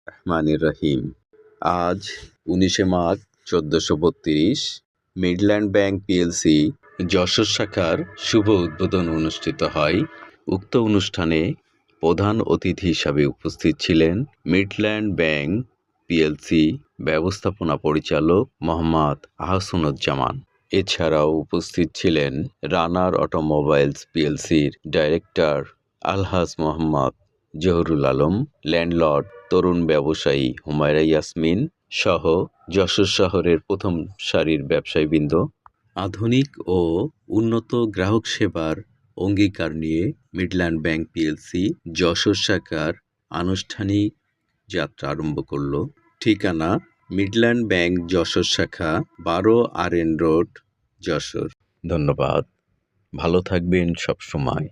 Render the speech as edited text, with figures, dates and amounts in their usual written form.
রহমানির রহিম। আজ ১৯শে মাঘ ১৪৩২ Midland bank PLC Jessore শাখার শুভ উদ্বোধন অনুষ্ঠিত হয়। উক্ত অনুষ্ঠানে প্রধান অতিথি হিসাবে উপস্থিত ছিলেন মিডল্যান্ড ব্যাংক পিএলসি ব্যবস্থাপনা পরিচালক মোহাম্মদ আহসানুজ্জামান। এছাড়াও উপস্থিত ছিলেন রানার অটোমোবাইলস পিএলসির ডাইরেক্টর আলহাজ মোহাম্মদ জহুরুল আলম, ল্যান্ডলর্ড তরুণ ব্যবসায়ী হুমায়রা ইয়াসমিন সহ যশোর শহরের প্রথম সারির ব্যবসায়ীবৃন্দ। আধুনিক ও উন্নত গ্রাহক সেবার অঙ্গীকার নিয়ে মিডল্যান্ড ব্যাংক পিএলসি যশোর শাখার আনুষ্ঠানিক যাত্রা আরম্ভ করল। ঠিকানা: মিডল্যান্ড ব্যাংক যশোর শাখা, ১২ RN রোড, যশোর। ধন্যবাদ। ভালো থাকবেন সবসময়।